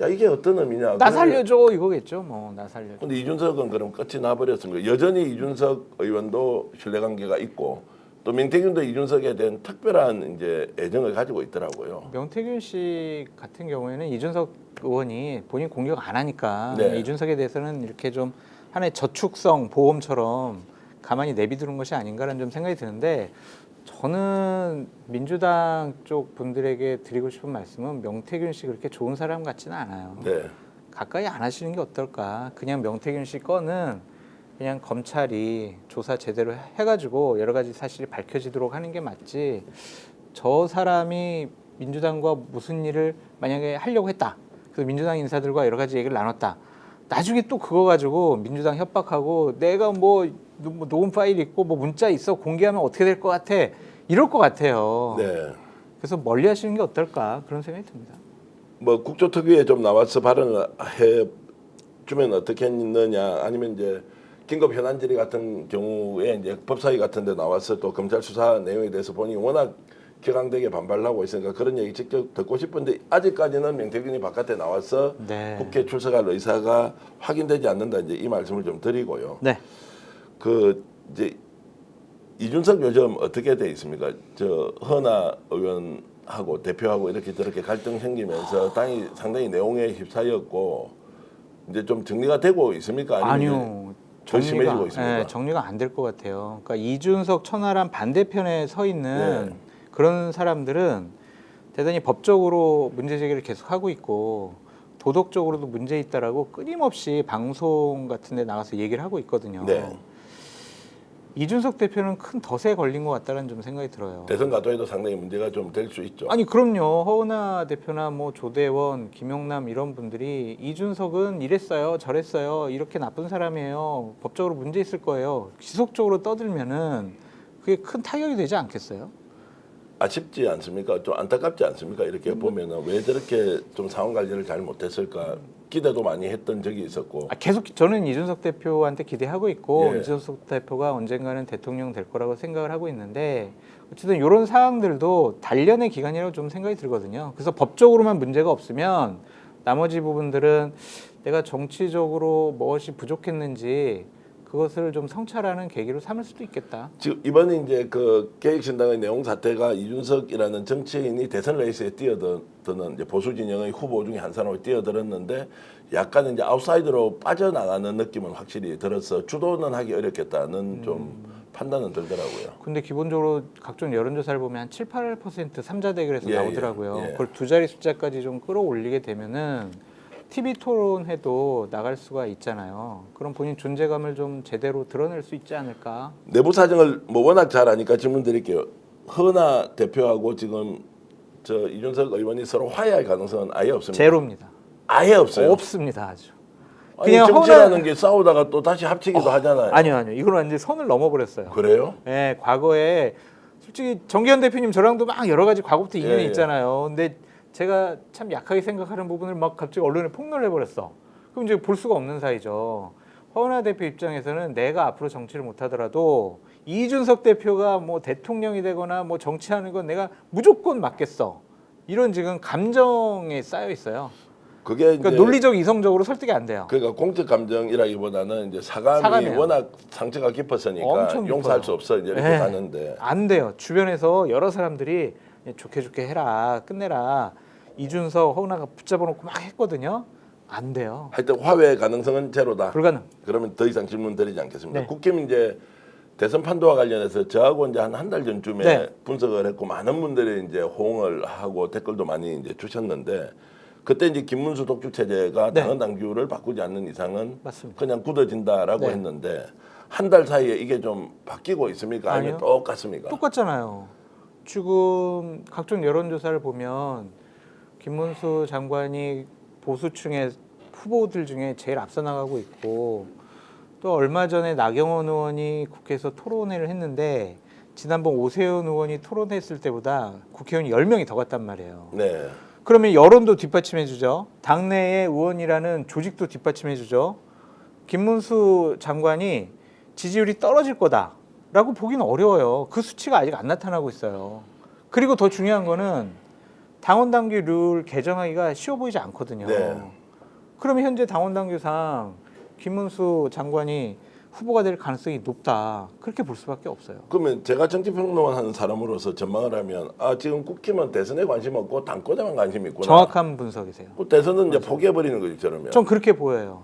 야 이게 어떤 의미냐? 나 살려줘 이거겠죠. 뭐 나 살려줘. 근데 이준석은 그럼 끝이 나버렸습니다. 여전히 이준석 의원도 신뢰관계가 있고 또 민태균도 이준석에 대한 특별한 이제 애정을 가지고 있더라고요. 명태균 씨 같은 경우에는 이준석 의원이 본인 공격 안 하니까 네. 이준석에 대해서는 이렇게 좀 하나의 저축성 보험처럼 가만히 내비두는 것이 아닌가라는 좀 생각이 드는데 저는 민주당 쪽 분들에게 드리고 싶은 말씀은 명태균 씨 그렇게 좋은 사람 같지는 않아요. 네. 가까이 안 하시는 게 어떨까. 그냥 명태균 씨 건은 그냥 검찰이 조사 제대로 해가지고 여러 가지 사실이 밝혀지도록 하는 게 맞지. 저 사람이 민주당과 무슨 일을 만약에 하려고 했다. 그래서 민주당 인사들과 여러 가지 얘기를 나눴다. 나중에 또 그거 가지고 민주당 협박하고 내가 뭐 녹음 파일 있고 뭐 문자 있어 공개하면 어떻게 될 것 같아. 이럴 것 같아요. 네. 그래서 멀리 하시는 게 어떨까 그런 생각이 듭니다. 뭐 국조특위에 좀 나와서 발언을 해 주면 어떻겠느냐 아니면 이제 긴급 현안 질의 같은 경우에 이제 법사위 같은 데 나와서 또 검찰 수사 내용에 대해서 본인이 워낙 격앙되게 반발하고 있으니까 그런 얘기 직접 듣고 싶은데 아직까지는 명태균이 바깥에 나와서 네. 국회 출석할 의사가 확인되지 않는다 이제 이 말씀을 좀 드리고요. 네. 그 이제 이준석 요즘 어떻게 돼 있습니까? 저 허나 의원하고 대표하고 이렇게 저렇게 갈등 생기면서 당이 상당히 내용에 휩싸였고 이제 좀 정리가 되고 있습니까? 아니면 아니요. 더 심해지고 있습니까? 네, 정리가 안 될 것 같아요. 그러니까 이준석 천하람 반대편에 서 있는 네. 그런 사람들은 대단히 법적으로 문제 제기를 계속 하고 있고 도덕적으로도 문제 있다라고 끊임없이 방송 같은 데 나가서 얘기를 하고 있거든요. 네. 이준석 대표는 큰 덫에 걸린 것 같다는 좀 생각이 들어요. 대선 가도에도 상당히 문제가 좀 될 수 있죠. 아니 그럼요. 허은하 대표나 뭐 조대원, 김용남 이런 분들이 이준석은 이랬어요, 저랬어요, 이렇게 나쁜 사람이에요, 법적으로 문제 있을 거예요. 지속적으로 떠들면은 그게 큰 타격이 되지 않겠어요? 아쉽지 않습니까? 좀 안타깝지 않습니까? 이렇게 보면은 왜 저렇게 좀 상황 관리를 잘 못했을까 기대도 많이 했던 적이 있었고. 계속 저는 이준석 대표한테 기대하고 있고 예. 이준석 대표가 언젠가는 대통령 될 거라고 생각을 하고 있는데 어쨌든 이런 상황들도 단련의 기간이라고 좀 생각이 들거든요. 그래서 법적으로만 문제가 없으면 나머지 부분들은 내가 정치적으로 무엇이 부족했는지 그것을 좀 성찰하는 계기로 삼을 수도 있겠다. 지금 이번에 이제 그 계획신당의 내용 자체가 이준석이라는 정치인이 대선 레이스에 뛰어드는 이제 보수 진영의 후보 중에 한 사람으로 뛰어들었는데 약간 이제 아웃사이더로 빠져나가는 느낌은 확실히 들어서 주도는 하기 어렵겠다는 좀 판단은 들더라고요. 근데 기본적으로 각종 여론조사를 보면 한 7, 8% 삼자 대결에서 예, 나오더라고요. 예. 그걸 두 자리 숫자까지 좀 끌어올리게 되면은 TV 토론회도 나갈 수가 있잖아요. 그럼 본인 존재감을 좀 제대로 드러낼 수 있지 않을까? 내부 사정을 뭐 워낙 잘 아니까 질문 드릴게요. 허나 대표하고 지금 저 이준석 의원이 서로 화해할 가능성은 아예 없습니다. 제로입니다. 아예 없어요. 없습니다, 아주. 아니, 그냥 정치라는 게 싸우다가 또 다시 합치기도 하잖아요. 아니요. 이건 완전 선을 넘어버렸어요. 그래요? 예, 과거에 솔직히 정기현 대표님 저랑도 막 여러 가지 과거부터 인연이 예. 있잖아요. 근데 제가 참 약하게 생각하는 부분을 막 갑자기 언론에 폭로를 해버렸어. 그럼 이제 볼 수가 없는 사이죠. 허은하 대표 입장에서는 내가 앞으로 정치를 못하더라도 이준석 대표가 뭐 대통령이 되거나 뭐 정치하는 건 내가 무조건 맡겠어. 이런 지금 감정에 쌓여 있어요. 그게 그러니까 이제 논리적 이성적으로 설득이 안 돼요. 그러니까 공적 감정이라기보다는 이제 사감이 사감이에요. 워낙 상처가 깊었으니까 엄청 용서할 깊어요. 수 없어 이제 이렇게 네. 가는데 안 돼요. 주변에서 여러 사람들이 좋게 해라, 끝내라. 이준석, 허은하가 붙잡아놓고 막 했거든요. 안 돼요. 하여튼 화해 가능성은 제로다. 불가능. 그러면 더 이상 질문 드리지 않겠습니다. 네. 국힘 이제 대선 판도와 관련해서 저하고 이제 한 달 전쯤에 네. 분석을 했고 많은 분들이 이제 호응을 하고 댓글도 많이 이제 주셨는데 그때 이제 김문수 독주 체제가 네. 당헌 당규를 바꾸지 않는 이상은 맞습니다. 그냥 굳어진다라고 네. 했는데 한 달 사이에 이게 좀 바뀌고 있습니까? 아니면 아니요. 똑같습니까? 똑같잖아요. 지금 각종 여론조사를 보면 김문수 장관이 보수층의 후보들 중에 제일 앞서 나가고 있고 또 얼마 전에 나경원 의원이 국회에서 토론회를 했는데 지난번 오세훈 의원이 토론했을 때보다 국회의원이 10명이 더 갔단 말이에요. 네. 그러면 여론도 뒷받침해주죠. 당내의 의원이라는 조직도 뒷받침해주죠. 김문수 장관이 지지율이 떨어질 거다라고 보기는 어려워요. 그 수치가 아직 안 나타나고 있어요. 그리고 더 중요한 거는 당원 당규 룰 개정하기가 쉬워 보이지 않거든요. 네. 그러면 현재 당원 당규상 김문수 장관이 후보가 될 가능성이 높다. 그렇게 볼 수밖에 없어요. 그러면 제가 정치평론하는 사람으로서 전망을 하면 지금 국힘은 대선에 관심 없고 당권에만 관심 있구나. 정확한 분석이세요. 그 대선은 이제 포기해버리는 거지 저러면. 전 그렇게 보여요.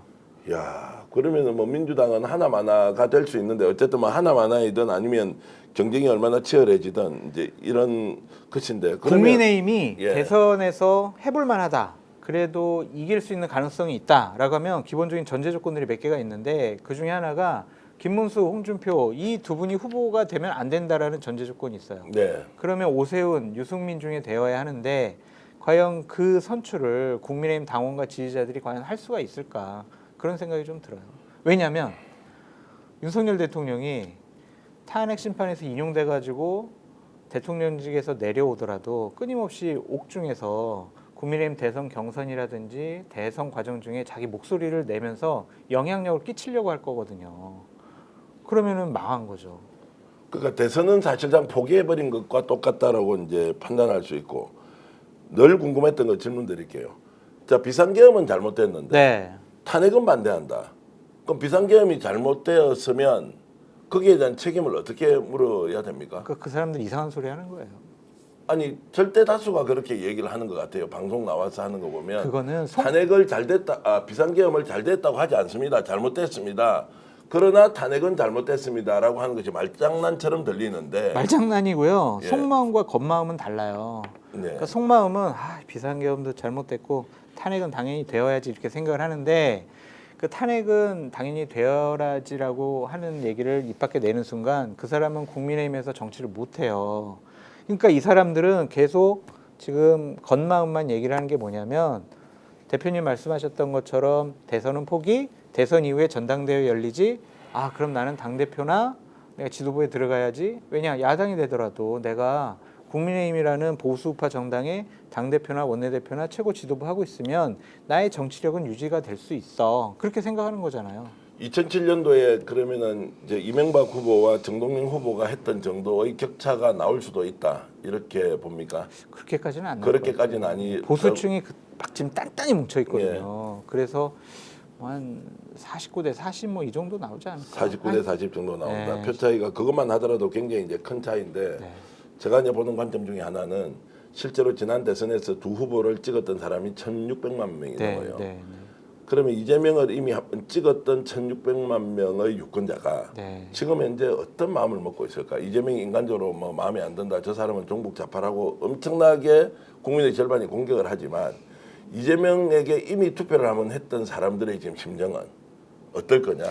야, 그러면은 뭐 민주당은 하나마나가 될 수 있는데 어쨌든 뭐 하나마나이든 아니면 경쟁이 얼마나 치열해지든 이제 이런 것인데. 그러면 국민의힘이 예. 대선에서 해볼 만하다. 그래도 이길 수 있는 가능성이 있다라고 하면 기본적인 전제 조건들이 몇 개가 있는데 그 중에 하나가 김문수, 홍준표 이 두 분이 후보가 되면 안 된다라는 전제 조건이 있어요. 네. 그러면 오세훈, 유승민 중에 되어야 하는데 과연 그 선출을 국민의힘 당원과 지지자들이 과연 할 수가 있을까 그런 생각이 좀 들어요. 왜냐하면 윤석열 대통령이 탄핵 심판에서 인용돼 가지고 대통령직에서 내려오더라도 끊임없이 옥중에서 국민의힘 대선 경선이라든지 대선 과정 중에 자기 목소리를 내면서 영향력을 끼치려고 할 거거든요. 그러면은 망한 거죠. 그러니까 대선은 사실상 포기해버린 것과 똑같다라고 이제 판단할 수 있고 늘 궁금했던 거 질문 드릴게요. 자, 비상계엄은 잘못됐는데 네. 탄핵은 반대한다. 그럼 비상계엄이 잘못되었으면 거기에 대한 책임을 어떻게 물어야 됩니까? 그 사람들이 이상한 소리 하는 거예요. 아니 절대 다수가 그렇게 얘기를 하는 것 같아요. 방송 나와서 하는 거 보면 그거는 탄핵을 비상계엄을 잘 됐다고 하지 않습니다. 잘못됐습니다. 그러나 탄핵은 잘못됐습니다라고 하는 것이 말장난처럼 들리는데 말장난이고요. 예. 속마음과 겉마음은 달라요. 네. 그러니까 속마음은 비상계엄도 잘못됐고 탄핵은 당연히 되어야지 이렇게 생각을 하는데 그 탄핵은 당연히 되어야지라고 하는 얘기를 입 밖에 내는 순간 그 사람은 국민의힘에서 정치를 못해요. 그러니까 이 사람들은 계속 지금 겉마음만 얘기를 하는 게 뭐냐면 대표님 말씀하셨던 것처럼 대선은 포기, 대선 이후에 전당대회 열리지. 그럼 나는 당대표나 내가 지도부에 들어가야지. 왜냐 야당이 되더라도 내가 국민의힘이라는 보수우파 정당의 당대표나 원내대표나 최고 지도부 하고 있으면 나의 정치력은 유지가 될 수 있어. 그렇게 생각하는 거잖아요. 2007년도에 그러면은 이제 이명박 후보와 정동영 후보가 했던 정도의 격차가 나올 수도 있다 이렇게 봅니까? 그렇게까지는 안 나올 그렇게까지는 거예요. 아니 보수층이 막 지금 단단히 뭉쳐 있거든요. 그래서 한 49대 40 뭐 이 정도 나오지 않을까? 49대 40 정도 나온다. 네. 표 차이가 그것만 하더라도 굉장히 이제 큰 차이인데 네. 제가 이제 보는 관점 중에 하나는 실제로 지난 대선에서 두 후보를 찍었던 사람이 1,600만 명이 넘어요. 네. 그러면 이재명을 이미 한번 찍었던 1,600만 명의 유권자가 네. 지금 현재 어떤 마음을 먹고 있을까? 이재명이 인간적으로 뭐 마음에 안 든다. 저 사람은 종북 좌파라고 엄청나게 국민의 절반이 공격을 하지만 이재명에게 이미 투표를 한번 했던 사람들의 지금 심정은 어떨 거냐?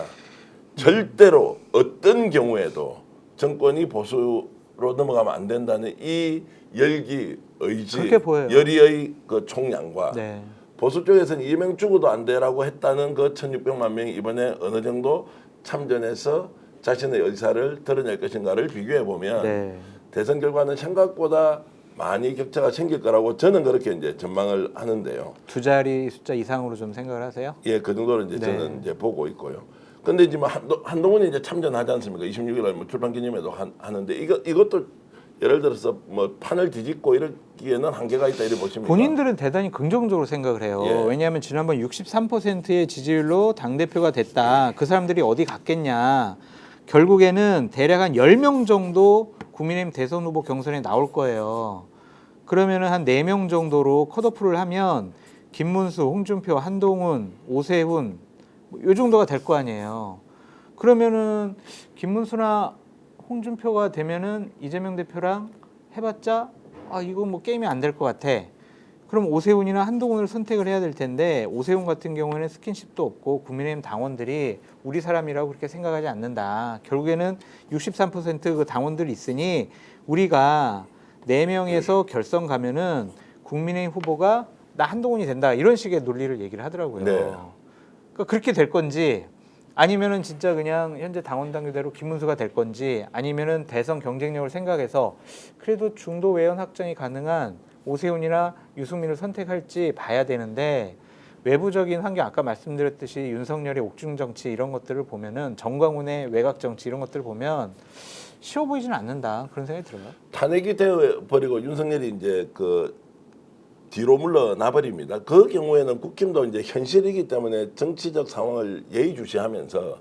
절대로 어떤 경우에도 정권이 보수로 넘어가면 안 된다는 이 열기, 의지, 그렇게 보여요. 열의의 그 총량과 네. 보수 쪽에서는 이재명 죽어도 안 되라고 했다는 그 1,600만 명이 이번에 어느 정도 참전해서 자신의 의사를 드러낼 것인가를 비교해 보면 네. 대선 결과는 생각보다 많이 격차가 생길 거라고 저는 그렇게 이제 전망을 하는데요. 두 자리 숫자 이상으로 좀 생각을 하세요? 예, 그 정도로 이제 네. 저는 이제 보고 있고요. 근데 이제 뭐 한동훈이 이제 참전하지 않습니까? 26일날 뭐 출판 기념회도 하는데 이것도 예를 들어서 뭐 판을 뒤집고 이러기에는 한계가 있다 이렇게 보십니까? 본인들은 대단히 긍정적으로 생각을 해요. 예. 왜냐하면 지난번 63%의 지지율로 당대표가 됐다. 그 사람들이 어디 갔겠냐. 결국에는 대략 한 10명 정도 국민의힘 대선 후보 경선에 나올 거예요. 그러면은 한 4명 정도로 컷오프를 하면 김문수, 홍준표, 한동훈, 오세훈 뭐이 정도가 될 거 아니에요. 그러면은 김문수나 홍준표가 되면은 이재명 대표랑 해봤자 아 이거 뭐 게임이 안 될 것 같아. 그럼 오세훈이나 한동훈을 선택을 해야 될 텐데 오세훈 같은 경우에는 스킨십도 없고 국민의힘 당원들이 우리 사람이라고 그렇게 생각하지 않는다. 결국에는 63%그 당원들이 있으니 우리가 4명에서 결선 가면은 국민의힘 후보가 나 한동훈이 된다. 이런 식의 논리를 얘기를 하더라고요. 네. 그러니까 그렇게 될 건지 아니면은 진짜 그냥 현재 당원 당규대로 김문수가 될 건지 아니면은 대선 경쟁력을 생각해서 그래도 중도 외연 확장이 가능한 오세훈이나 유승민을 선택할지 봐야 되는데 외부적인 환경 아까 말씀드렸듯이 윤석열의 옥중 정치 이런 것들을 보면은 정광훈의 외곽 정치 이런 것들을 보면 쉬워 보이지는 않는다 그런 생각이 들어요. 탄핵이 되어버리고 윤석열이 이제 그 뒤로 물러나 버립니다. 그 경우에는 국힘도 이제 현실이기 때문에 정치적 상황을 예의주시하면서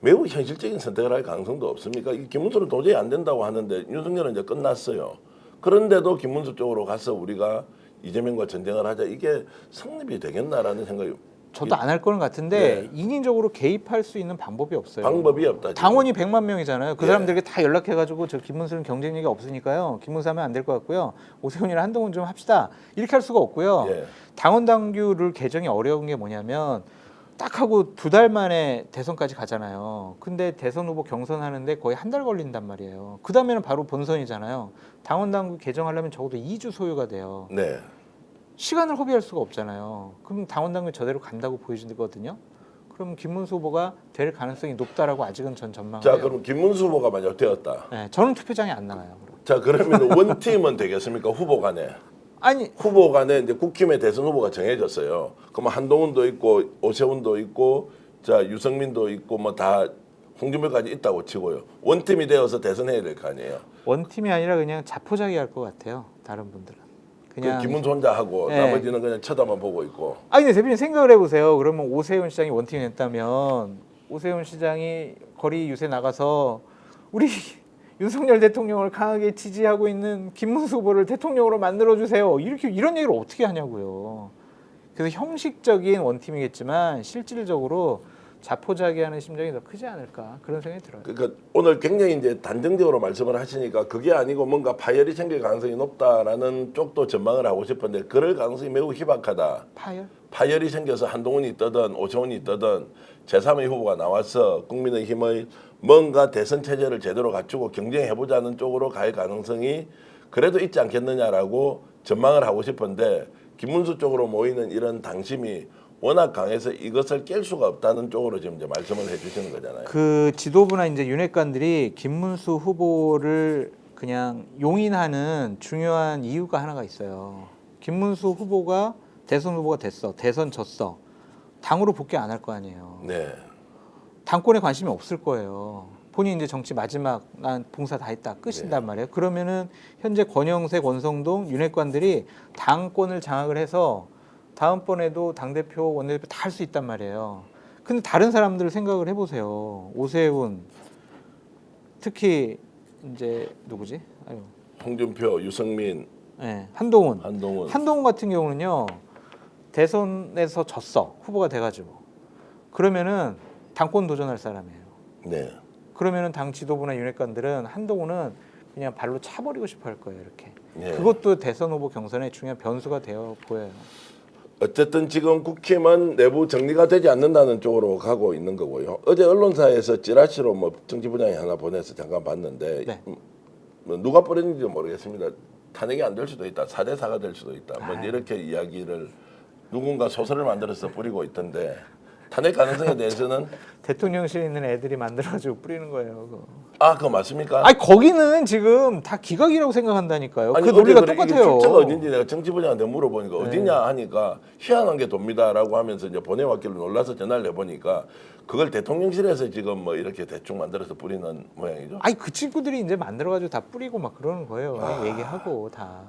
매우 현실적인 선택을 할 가능성도 없습니까? 이 김문수는 도저히 안 된다고 하는데 윤석열은 이제 끝났어요. 그런데도 김문수 쪽으로 가서 우리가 이재명과 전쟁을 하자 이게 성립이 되겠나라는 생각이 저도 안 할 거는 같은데 인위적으로 개입할 수 있는 방법이 없어요. 방법이 없다. 지금. 당원이 100만 명이잖아요. 그 예. 사람들에게 다 연락해가지고 저 김문수는 경쟁력이 없으니까요. 김문수 하면 안 될 것 같고요. 오세훈이랑 한동훈 좀 합시다. 이렇게 할 수가 없고요. 예. 당원 당규 룰 개정이 어려운 게 뭐냐면 딱 하고 2달 만에 대선까지 가잖아요. 근데 대선 후보 경선하는데 거의 한 달 걸린단 말이에요. 그 다음에는 바로 본선이잖아요. 당원 당규 개정하려면 적어도 2주 소요가 돼요. 네. 시간을 허비할 수가 없잖아요. 그럼 당원 당규 저대로 간다고 보여지거든요. 그럼 김문수 후보가 될 가능성이 높다라고 아직은 전 전망해요. 자, 그럼 김문수 후보가 만약 되었다. 네, 저는 투표장에 안 나가요. 자, 그러면 원팀은 되겠습니까? 후보 간에. 아니 후보 간에 이제 국힘의 대선 후보가 정해졌어요. 그럼 한동훈도 있고 오세훈도 있고 자 유승민도 있고 뭐 다 홍준표까지 있다고 치고요. 원팀이 되어서 대선해야 될 거 아니에요. 원팀이 아니라 그냥 자포자기할 것 같아요. 다른 분들은. 그 그냥 김문수 혼자 하고 네. 나머지는 그냥 쳐다만 보고 있고. 아니 근데 대표님 생각을 해보세요. 그러면 오세훈 시장이 원팀이 됐다면 오세훈 시장이 거리 유세 나가서 우리 윤석열 대통령을 강하게 지지하고 있는 김문수 후보를 대통령으로 만들어주세요. 이렇게 이런 얘기를 어떻게 하냐고요. 그래서 형식적인 원팀이겠지만 실질적으로 자포자기하는 심정이 더 크지 않을까 그런 생각이 들어요. 그러니까 오늘 굉장히 이제 단정적으로 말씀을 하시니까 그게 아니고 뭔가 파열이 생길 가능성이 높다라는 쪽도 전망을 하고 싶은데 그럴 가능성이 매우 희박하다. 파열? 파열이 생겨서 한동훈이 있든 오세훈이 있든 제3의 후보가 나와서 국민의힘의 뭔가 대선 체제를 제대로 갖추고 경쟁해보자는 쪽으로 갈 가능성이 그래도 있지 않겠느냐라고 전망을 하고 싶은데 김문수 쪽으로 모이는 이런 당심이 워낙 강해서 이것을 깰 수가 없다는 쪽으로 지금 이제 말씀을 해주시는 거잖아요. 그 지도부나 이제 윤핵관들이 김문수 후보를 그냥 용인하는 중요한 이유가 하나가 있어요. 김문수 후보가 대선 후보가 됐어, 대선 졌어, 당으로 복귀 안 할 거 아니에요. 네. 당권에 관심이 없을 거예요. 본인 이제 정치 마지막 난 봉사 다 했다 끝인단 말이에요. 그러면은 현재 권영세, 권성동 윤핵관들이 당권을 장악을 해서 다음번에도 당대표, 원내대표 다 할 수 있단 말이에요. 근데 다른 사람들을 생각을 해보세요. 오세훈, 특히 이제 누구지? 아유, 홍준표, 유승민, 네, 한동훈. 한동훈. 한동훈 같은 경우는요. 대선에서 졌어. 후보가 돼가지고. 그러면은 당권 도전할 사람이에요. 네. 그러면은 당 지도부나 윤핵관들은 한동훈은 그냥 발로 차버리고 싶어 할 거예요. 이렇게. 네. 그것도 대선 후보 경선의 중요한 변수가 되어 보여요. 어쨌든 지금 국힘은 내부 정리가 되지 않는다는 쪽으로 가고 있는 거고요. 어제 언론사에서 찌라시로 뭐 정치부장이 하나 보내서 잠깐 봤는데 네. 뭐 누가 뿌렸는지 모르겠습니다. 탄핵이 안 될 수도 있다. 4대4가 될 수도 있다. 뭐 아유. 이렇게 이야기를 누군가 소설을 만들어서 뿌리고 있던데 탄핵 가능성에 대해서는 대통령실에 있는 애들이 만들어가지고 뿌리는 거예요. 그거. 그거 맞습니까? 아니 거기는 지금 다 기각이라고 생각한다니까요. 아니, 그 논리가 어제 그래, 이게 똑같아요. 출처가 어딘지 내가 정치부장한테 물어보니까 네. 어디냐 하니까 희한한 게 돕니다라고 하면서 이제 보내왔길래 놀라서 전화를 해보니까 그걸 대통령실에서 지금 뭐 이렇게 대충 만들어서 뿌리는 모양이죠. 아니 그 친구들이 이제 만들어가지고 다 뿌리고 막 그러는 거예요. 얘기하고 다.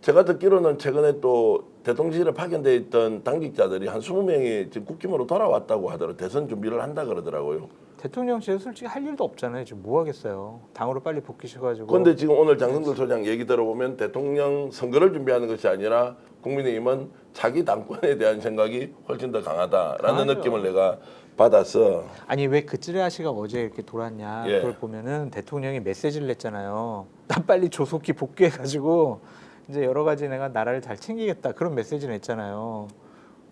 제가 듣기로는 최근에 또 대통령실에 파견돼 있던 당직자들이 한 20명이 지금 국힘으로 돌아왔다고 하더라고요. 대선 준비를 한다 그러더라고요. 대통령실에 솔직히 할 일도 없잖아요. 지금 뭐 하겠어요. 당으로 빨리 복귀셔가지고. 그런데 지금 오늘 장성철 소장 얘기 들어보면 대통령 선거를 준비하는 것이 아니라 국민의힘은 자기 당권에 대한 생각이 훨씬 더 강하다라는 강하죠. 느낌을 내가 받아서 아니 왜 그 찌라시가 어제 이렇게 돌았냐. 예. 그걸 보면은 대통령이 메시지를 냈잖아요. 나 빨리 조속히 복귀해가지고 이제 여러 가지 내가 나라를 잘 챙기겠다 그런 메시지를 냈잖아요.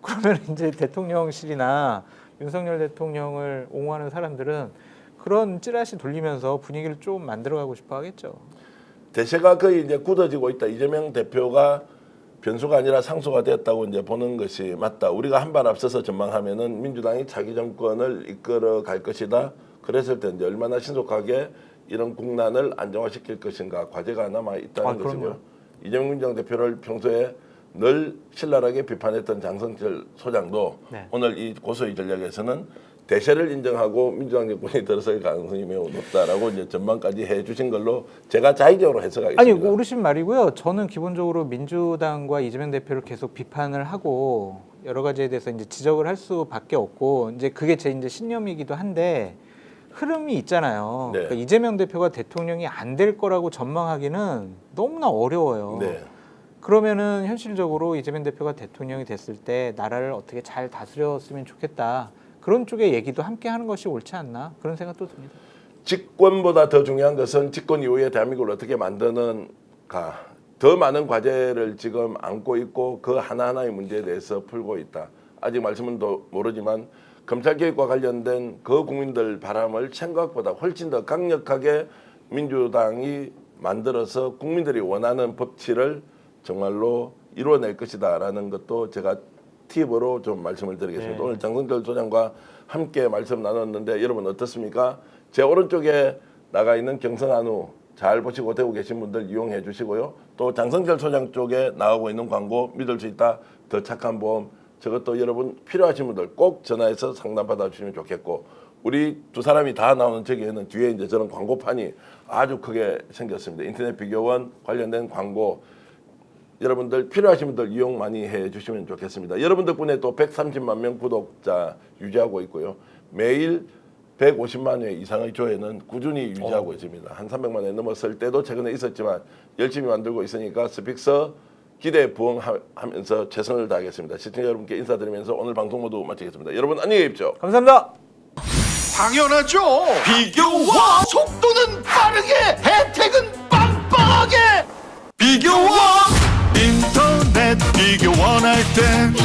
그러면 이제 대통령실이나 윤석열 대통령을 옹호하는 사람들은 그런 찌라시 돌리면서 분위기를 좀 만들어가고 싶어 하겠죠. 대세가 거의 이제 굳어지고 있다. 이재명 대표가 변수가 아니라 상수가 됐다고 이제 보는 것이 맞다. 우리가 한 발 앞서서 전망하면은 민주당이 차기 정권을 이끌어 갈 것이다. 그랬을 때 이제 얼마나 신속하게 이런 국난을 안정화시킬 것인가 과제가 남아 있다는 그럼요. 것이고요. 이재명 민주당 대표를 평소에 늘 신랄하게 비판했던 장성철 소장도 네. 오늘 이 고소의 전략에서는 대세를 인정하고 민주당 정권이 들어설 가능성이 매우 높다라고 이제 전망까지 해주신 걸로 제가 자의적으로 해석하겠습니다. 아니 옳으신 말이고요. 저는 기본적으로 민주당과 이재명 대표를 계속 비판을 하고 여러 가지에 대해서 이제 지적을 할 수밖에 없고 이제 그게 제 이제 신념이기도 한데 흐름이 있잖아요. 네. 그러니까 이재명 대표가 대통령이 안 될 거라고 전망하기는 너무나 어려워요. 네. 그러면은 현실적으로 이재명 대표가 대통령이 됐을 때 나라를 어떻게 잘 다스렸으면 좋겠다. 그런 쪽의 얘기도 함께 하는 것이 옳지 않나 그런 생각도 듭니다. 집권보다 더 중요한 것은 집권 이후에 대한민국을 어떻게 만드는가. 더 많은 과제를 지금 안고 있고 그 하나하나의 문제에 대해서 풀고 있다. 아직 말씀은 모르지만 검찰 개혁과 관련된 그 국민들 바람을 생각보다 훨씬 더 강력하게 민주당이 만들어서 국민들이 원하는 법치를 정말로 이루어낼 것이다라는 것도 제가 팁으로 좀 말씀을 드리겠습니다. 네. 오늘 장성철 소장과 함께 말씀 나눴는데 여러분 어떻습니까? 제 오른쪽에 나가 있는 경성한우 잘 보시고 되고 계신 분들 이용해 주시고요. 또 장성철 소장 쪽에 나가고 있는 광고 믿을 수 있다. 더 착한 보험 저것도 여러분 필요하신 분들 꼭 전화해서 상담 받아주시면 좋겠고 우리 두 사람이 다 나오는 저기에는 뒤에 이제 저런 광고판이 아주 크게 생겼습니다. 인터넷 비교원 관련된 광고 여러분들 필요하신 분들 이용 많이 해주시면 좋겠습니다. 여러분 덕분에 또 130만 명 구독자 유지하고 있고요. 매일 150만 회 이상의 조회는 꾸준히 유지하고 있습니다. 한 300만 회 넘었을 때도 최근에 있었지만 열심히 만들고 있으니까 스픽서 기대에 부응하면서 최선을 다하겠습니다. 시청자 여러분께 인사드리면서 오늘 방송 모두 마치겠습니다. 여러분 안녕히 계십시오. 감사합니다. 당연하죠. 비교와 속도는 빠르게 혜택은 빵빵하게 비교와 인터넷 비교 원할 땐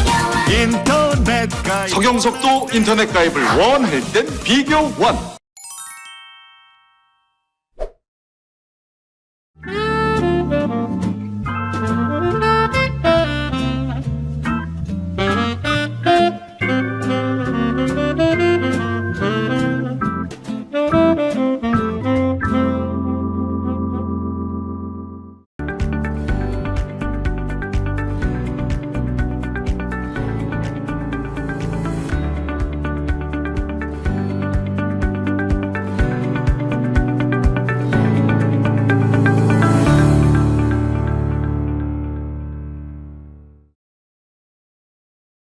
인터넷 가입 석영석도 인터넷 가입을 원할 땐 비교 원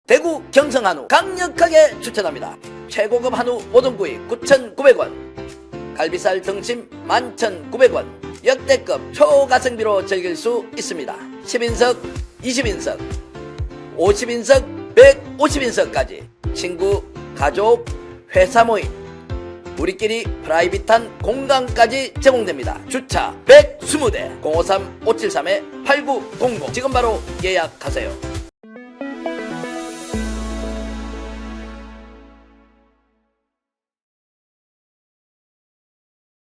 대구 경성 한우 강력하게 추천합니다. 최고급 한우 모듬구이 9,900원, 갈비살 등심 11,900원, 역대급 초가성비로 즐길 수 있습니다. 10인석, 20인석, 50인석, 150인석까지 친구, 가족, 회사 모임, 우리끼리 프라이빗한 공간까지 제공됩니다. 주차 120대 053-573-8900 지금 바로 예약하세요.